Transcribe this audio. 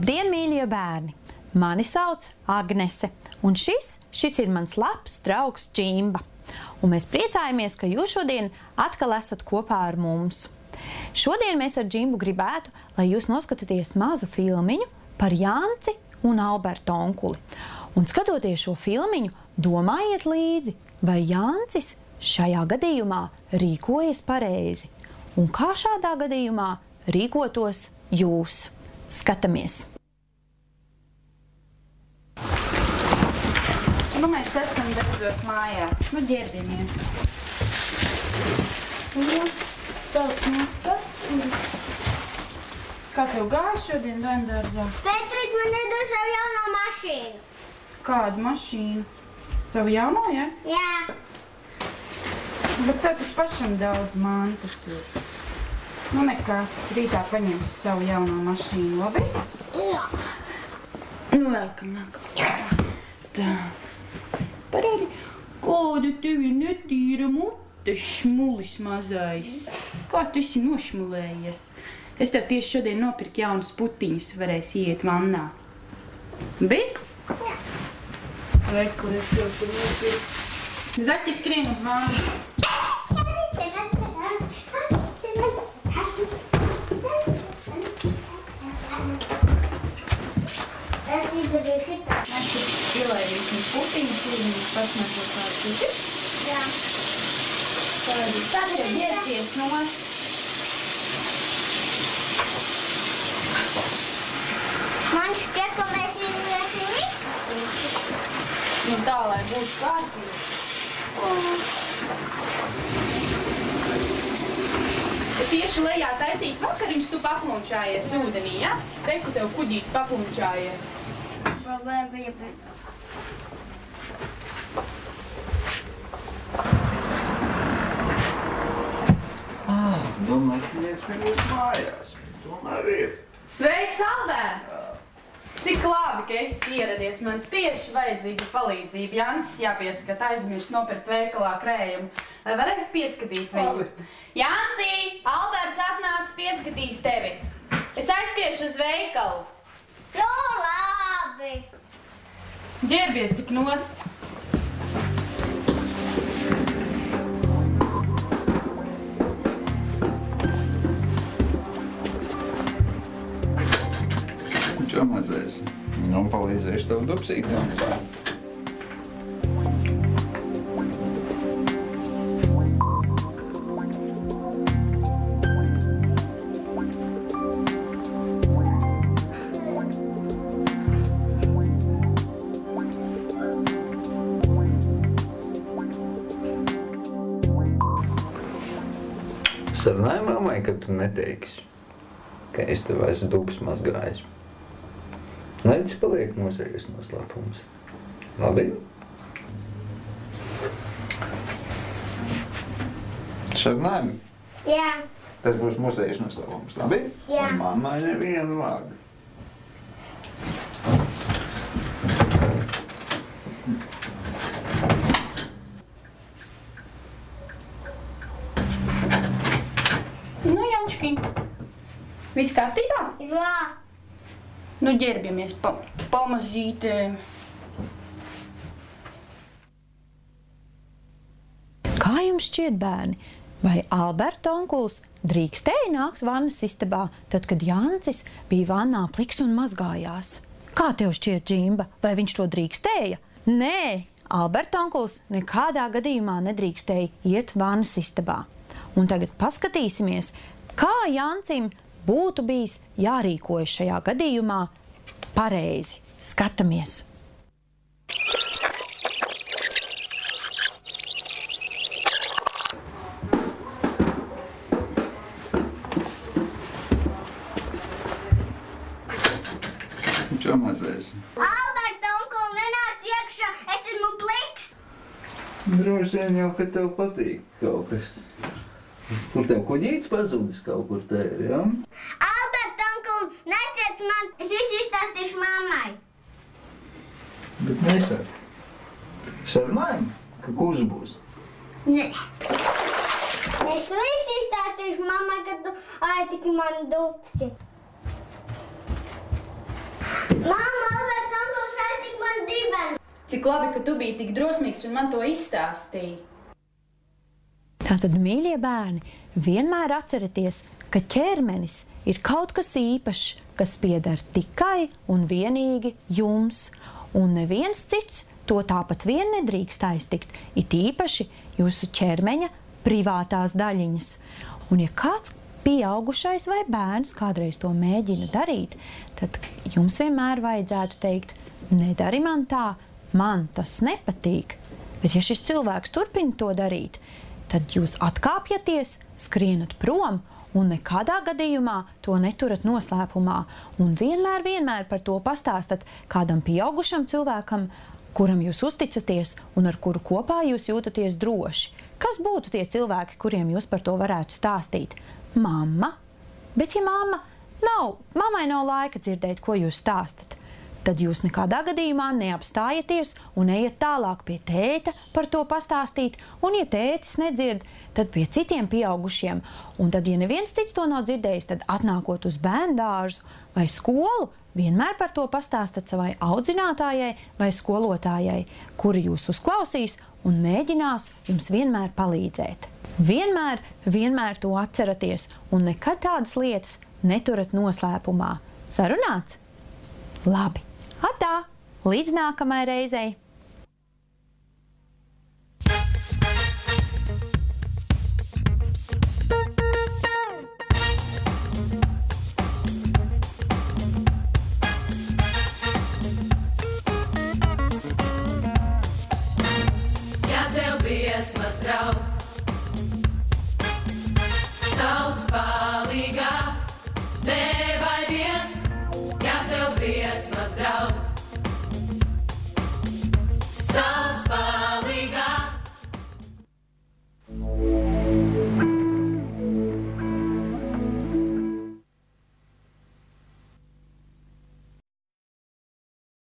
Labdien, mīļie bērni! Mani sauc Agnese, un šis ir mans labs draugs Džimba. Un mēs priecājamies, ka jūs šodien atkal esat kopā ar mums. Šodien mēs ar Džimbu gribētu, lai jūs noskatāties mazu filmiņu par Janci un Albertu onkuli. Un skatoties šo filmiņu, domājiet līdzi, vai Jancis šajā gadījumā rīkojas pareizi. Un kā šādā gadījumā rīkotos jūs? Skatamies! Nu, mēs esam beidzot mājās. Nu, ģērbimies. Kā tev gāja šodien bērndārzā? Petrit man nedod savu jauno mašīnu. Kādu mašīnu? Savu jauno, ja? Jā. Bet tev taču pašam daudz mantas ir. Nu, nekas. Rītā paņemsi savu jauno mašīnu, labi? Jā. Nu, vēlkam. Tā. Parādi, kāda tev ir netīra mute, šmulis mazais. Kā tu esi nošmulējies? Es tev tieši šodien nopirku jaunas putiņas, varēsi iet vannā. Bija? Jā. Rekur, es tev tur nopirku. Zaķi skrien uz vannu. Es izdarīju šitā. Mēs tur pielaidīsim putiņas, līdz pasmēto kādu puti. Jā. Tad tev ģērties nost. Man šķiet, ka mēs izdarīsim visu. Nu tā, lai būtu kārtīgi. Es iešu lejā taisīt vakariņus, tu paplunčājies ūdenī, ja? Reku tev kuģītis paplunčājies. Domāju, ka viens nebūs mājās. Tomēr ir. Sveiks, Albert! Cik labi, ka esi ieradies. Man tieši vajadzīga palīdzība. Jancis jāpieskat, aizmirst nopirkt veikalā krējumu. Vai varēs pieskatīt viņu? Janci! Alberts atnāca pieskatīs tevi. Es aizskriešu uz veikalu. Jo, labi! Ģērbies tik nost. Čo mazais? Nu, palīdzēšu tev dupsītām. Sarunāju mammai, ka tu neteiksi, ka es tev esmu dubs mazgājis. Nedz paliek mūsējus noslēpums. Labi? Sarunājumi? Jā. Tas būs mūsējus noslēpums. Labi? Jā. Un mammai nevienu vārdu. Nu, Jančki, viss kārtībā? Jā. Nu, ģērbjamies pamazītēm. Kā jums šķiet, bērni? Vai Alberta onkulis drīkstēja nākt vannas istabā, tad, kad Jancis bija vannā pliks un mazgājās? Kā tev šķiet, Džimba? Vai viņš to drīkstēja? Nē, Alberta onkulis nekādā gadījumā nedrīkstēja iet vannas istabā. Un tagad paskatīsimies, kā Jancim būtu bijis jārīkojas šajā gadījumā pareizi. Skatamies! Čo mazais? Alberta onkuli nenāc iekšā, es esmu pliks. Droši vien jau, ka tev patīk kaut kas. Kur tev kuģītis pazudis kaut kur te ir, ja? Alberta onkuli, neciec man, es visu izstāstīšu mammai. Bet nesaka. Sarunājam, ka kurš būs? Nē. Es visu izstāstīšu mammai, kad tu aitiki man dupsi. Cik labi, ka tu biji tik drosmīgs un man to izstāstīji. Tātad, mīļie bērni, vienmēr atcerieties, ka ķermenis ir kaut kas īpašs, kas pieder tikai un vienīgi jums, un neviens cits to tāpat vien nedrīkst aiztikt, it īpaši jūsu ķermeņa privātās daļiņas. Un ja kāds pieaugušais vai bērns kādreiz to mēģina darīt, tad jums vienmēr vajadzētu teikt, nedari man tā, man tas nepatīk. Bet ja šis cilvēks turpina to darīt, tad jūs atkāpjaties, skrienat prom un nekādā gadījumā to neturat noslēpumā. Un vienmēr par to pastāstat kādam pieaugušam cilvēkam, kuram jūs uzticaties un ar kuru kopā jūs jūtaties droši. Kas būtu tie cilvēki, kuriem jūs par to varētu stāstīt? Mamma. Bet ja mammai nav laika dzirdēt, ko jūs stāstat, tad jūs nekādā gadījumā neapstājieties un ejiet tālāk pie tēta par to pastāstīt, un ja tētis nedzird, tad pie citiem pieaugušiem, un tad, ja neviens cits to nav dzirdējis, tad atnākot uz bērndārzu vai skolu, vienmēr par to pastāstat savai audzinātājai vai skolotājai, kuri jūs uzklausīs un mēģinās jums vienmēr palīdzēt. Vienmēr to atceraties un nekad tādas lietas neturat noslēpumā. Sarunāts? Labi. Atā! Līdz nākamai reizei! Ja tev bija iesmas draugs,